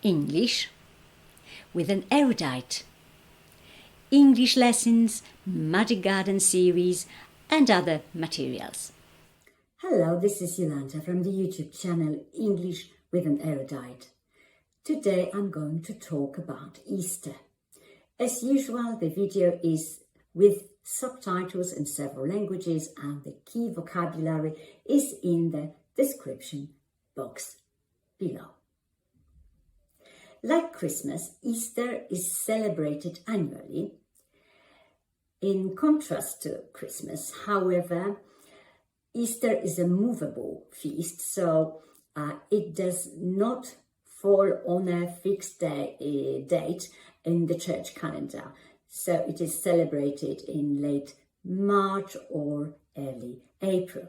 English with an erudite, English lessons, Magic Garden series and other materials. Hello, this is Jolanta from the YouTube channel English with an Erudite. Today I'm going to talk about Easter. As usual, the video is with subtitles in several languages and the key vocabulary is in the description box below. Like Christmas, Easter is celebrated annually. In contrast to Christmas, however, Easter is a movable feast, so it does not fall on a fixed date in the church calendar. So it is celebrated in late March or early April.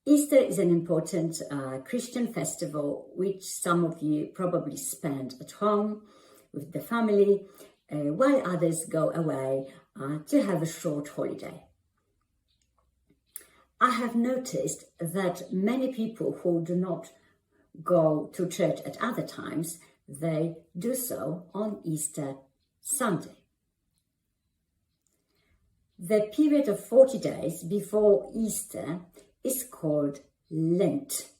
Easter is an important Christian festival which some of you probably spend at home with the family, while others go away to have a short holiday. I have noticed that many people who do not go to church at other times, they do so on Easter Sunday. The period of 40 days before Easter is called Lent.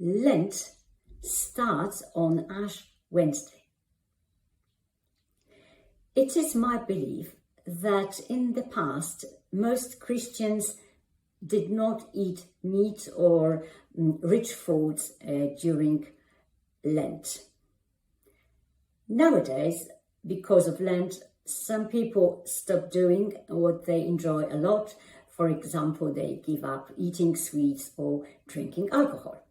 Lent starts on Ash Wednesday. It is my belief that in the past, most Christians did not eat meat or rich foods during Lent. Nowadays, because of Lent, some people stop doing what they enjoy a lot. For example, they give up eating sweets or drinking alcohol.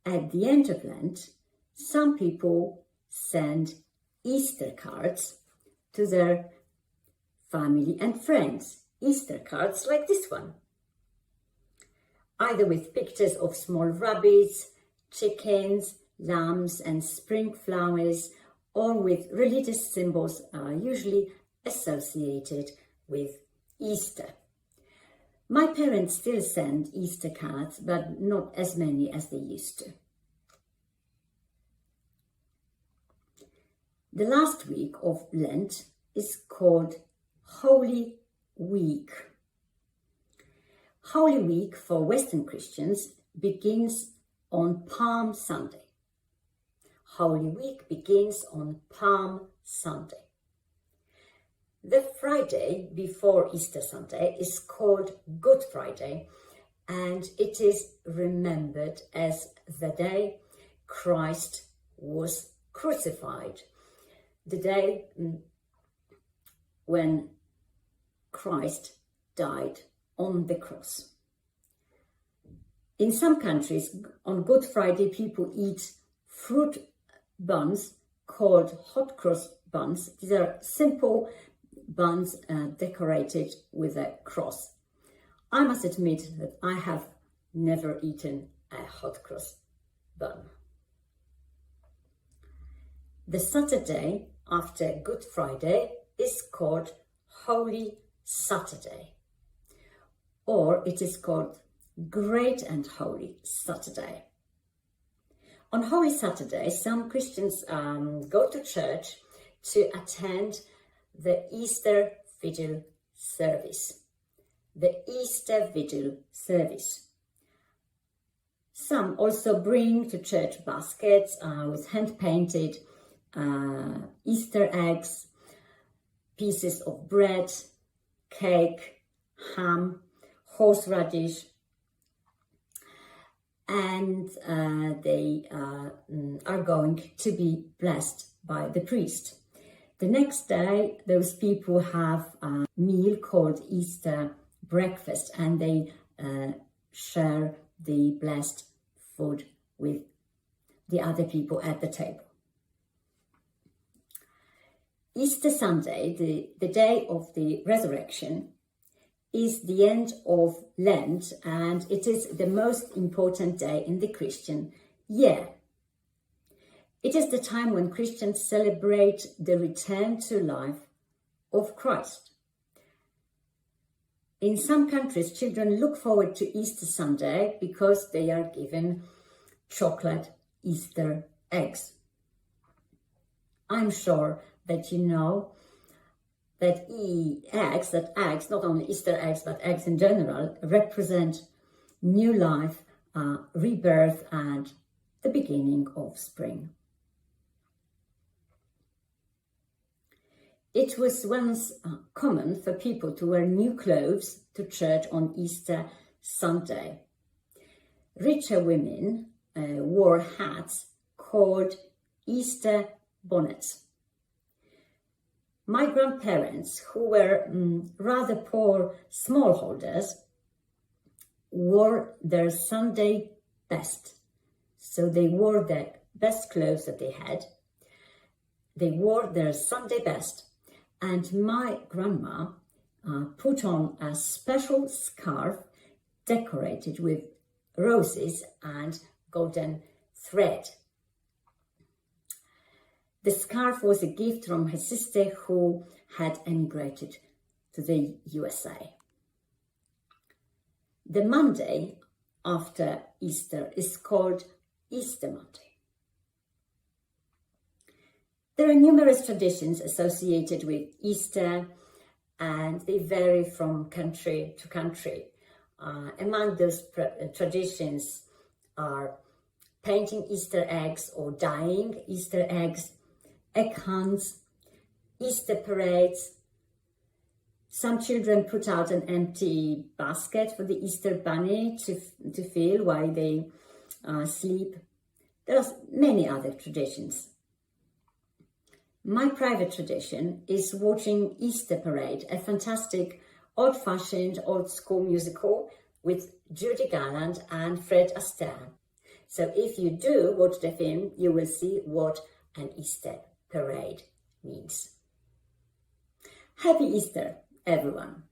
At the end of Lent, some people send Easter cards to their family and friends. Easter cards like this one, either with pictures of small rabbits, chickens, lambs and spring flowers, or with religious symbols usually associated with Easter. My parents still send Easter cards, but not as many as they used to. The last week of Lent is called Holy Week. Holy Week for Western Christians begins on Palm Sunday. Holy Week begins on Palm Sunday. The Friday before Easter Sunday is called Good Friday, and it is remembered as the day Christ was crucified, the day when Christ died on the cross. In some countries, on Good Friday, people eat fruit buns called hot cross buns. These are simple buns decorated with a cross. I must admit that I have never eaten a hot cross bun. The Saturday after Good Friday is called Holy Saturday, or it is called Great and Holy Saturday. On Holy Saturday, some Christians go to church to attend the Easter Vigil service. The Easter Vigil service. Some also bring to church baskets with hand-painted Easter eggs, pieces of bread, cake, ham, horseradish, and they are going to be blessed by the priest. The next day, those people have a meal called Easter breakfast, and they share the blessed food with the other people at the table. Easter Sunday, the day of the resurrection, is the end of Lent, and it is the most important day in the Christian year. It is the time when Christians celebrate the return to life of Christ. In some countries, children look forward to Easter Sunday because they are given chocolate Easter eggs. I'm sure that you know that eggs, not only Easter eggs, but eggs in general, represent new life, rebirth, and the beginning of spring. It was once common for people to wear new clothes to church on Easter Sunday. Richer women wore hats called Easter bonnets. My grandparents, who were rather poor smallholders, wore their Sunday best. So they wore the best clothes that they had. They wore their Sunday best. And my grandma put on a special scarf decorated with roses and golden thread. The scarf was a gift from her sister who had emigrated to the USA. The Monday after Easter is called Easter Monday. There are numerous traditions associated with Easter, and they vary from country to country. Among those traditions are painting Easter eggs or dyeing Easter eggs, egg hunts, Easter parades. Some children put out an empty basket for the Easter bunny to fill while they sleep. There are many other traditions. My private tradition is watching Easter Parade, a fantastic old-fashioned, old-school musical with Judy Garland and Fred Astaire. So if you do watch the film, you will see what an Easter parade means. Happy Easter, everyone!